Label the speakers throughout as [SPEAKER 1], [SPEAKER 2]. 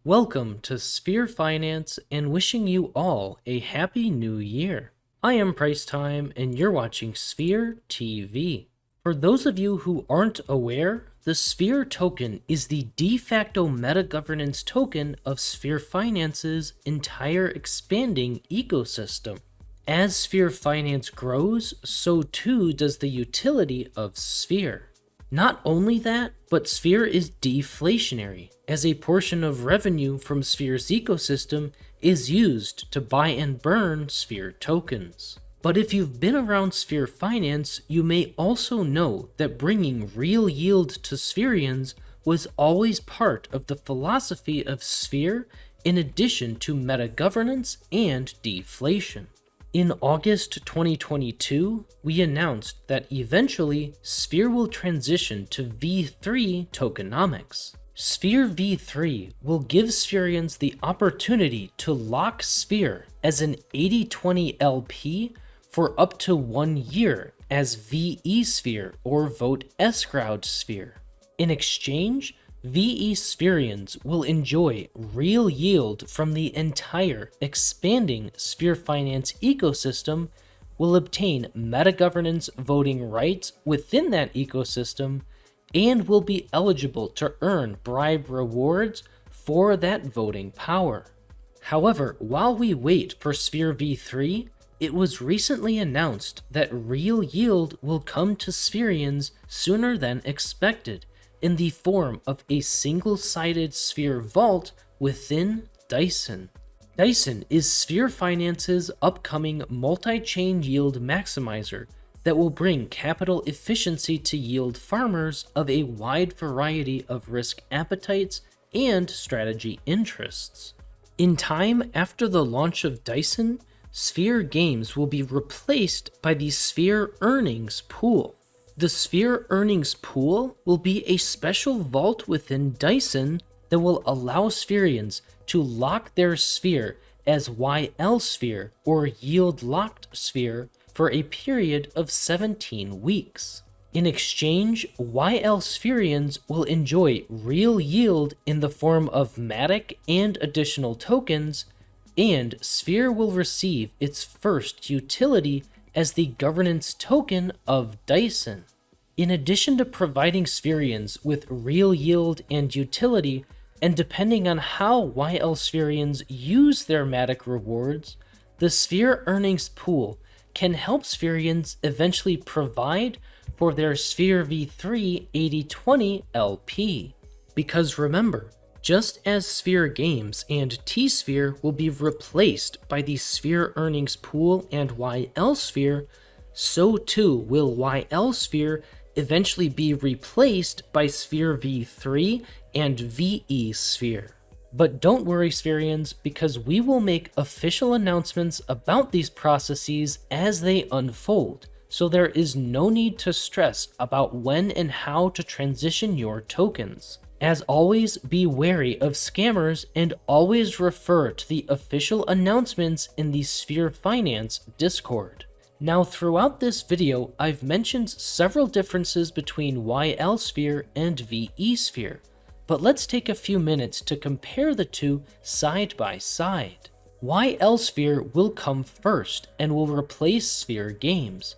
[SPEAKER 1] Welcome to Sphere Finance and wishing you all a happy new year. I am Price Time and you're watching Sphere TV. For those of you who aren't aware, the Sphere token is the de facto meta governance token of Sphere Finance's entire expanding ecosystem. As Sphere Finance grows, so too does the utility of Sphere. Not only that, but Sphere is deflationary, as a portion of revenue from Sphere's ecosystem is used to buy and burn Sphere tokens. But if you've been around Sphere Finance, you may also know that bringing real yield to Sphereans was always part of the philosophy of Sphere, in addition to meta governance and deflation. In August 2022, we announced that eventually Sphere will transition to V3 tokenomics. Sphere V3 will give Sphereans the opportunity to lock Sphere as an 80/20 LP for up to 1 year as veSPHERE or vote escrowed Sphere. In exchange, veSPHEReans will enjoy real yield from the entire expanding Sphere Finance ecosystem, will obtain meta governance voting rights within that ecosystem, and will be eligible to earn bribe rewards for that voting power. However, while we wait for Sphere V3, it was recently announced that real yield will come to Sphereans sooner than expected, in the form of a single-sided Sphere vault within Dyson. Dyson is Sphere Finance's upcoming multi-chain yield maximizer that will bring capital efficiency to yield farmers of a wide variety of risk appetites and strategy interests. In time after the launch of Dyson, Sphere games will be replaced by the Sphere earnings pool. The Sphere earnings pool will be a special vault within Dyson that will allow Sphereans to lock their Sphere as ylSPHERE or yield locked Sphere for a period of 17 weeks. In exchange, ylSPHEReans will enjoy real yield in the form of MATIC and additional tokens, and Sphere will receive its first utility as the governance token of Dyson. In addition to providing Sphereans with real yield and utility, and depending on how ylSPHEReans use their MATIC rewards, the Sphere earnings pool can help Sphereans eventually provide for their Sphere V3 80/20 LP. Because remember, just as Sphere games and T-Sphere will be replaced by the Sphere earnings pool and ylSPHERE, so too will ylSPHERE eventually be replaced by Sphere V3 and veSPHERE. But don't worry, Sphereans, because we will make official announcements about these processes as they unfold, so there is no need to stress about when and how to transition your tokens. As always, be wary of scammers and always refer to the official announcements in the Sphere Finance Discord. Now, throughout this video, I've mentioned several differences between ylSPHERE and veSPHERE, but let's take a few minutes to compare the two side by side. ylSPHERE will come first and will replace Sphere games.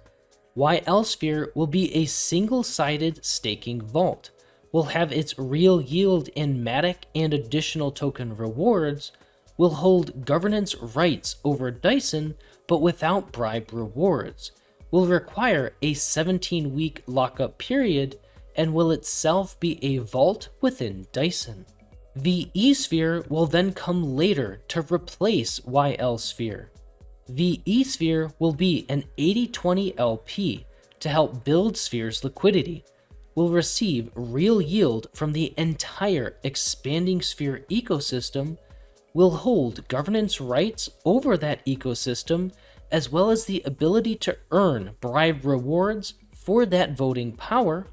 [SPEAKER 1] ylSPHERE will be a single-sided staking vault, will have its real yield in MATIC and additional token rewards, will hold governance rights over Dyson but without bribe rewards, will require a 17-week lockup period, and will itself be a vault within Dyson. veSPHERE will then come later to replace ylSPHERE. veSPHERE will be an 80/20 LP to help build Sphere's liquidity, will receive real yield from the entire expanding Sphere ecosystem, will hold governance rights over that ecosystem, as well as the ability to earn bribe rewards for that voting power,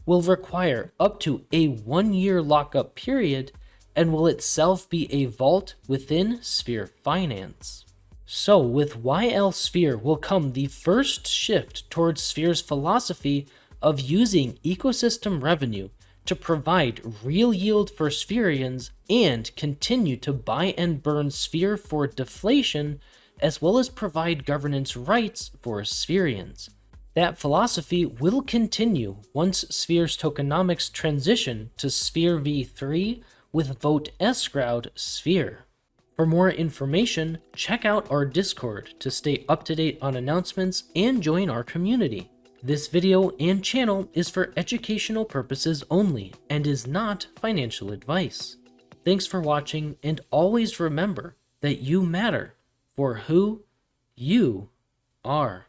[SPEAKER 1] will require up to a 1-year lockup period, and will itself be a vault within Sphere Finance. So with ylSPHERE will come the first shift towards Sphere's philosophy of using ecosystem revenue to provide real yield for Sphereans and continue to buy and burn Sphere for deflation, as well as provide governance rights for Sphereans. That philosophy will continue once Sphere's tokenomics transition to Sphere v3 with vote escrowed Sphere. For more information, check out our Discord to stay up to date on announcements and join our community. This video and channel is for educational purposes only and is not financial advice. Thanks for watching, and always remember that you matter for who you are.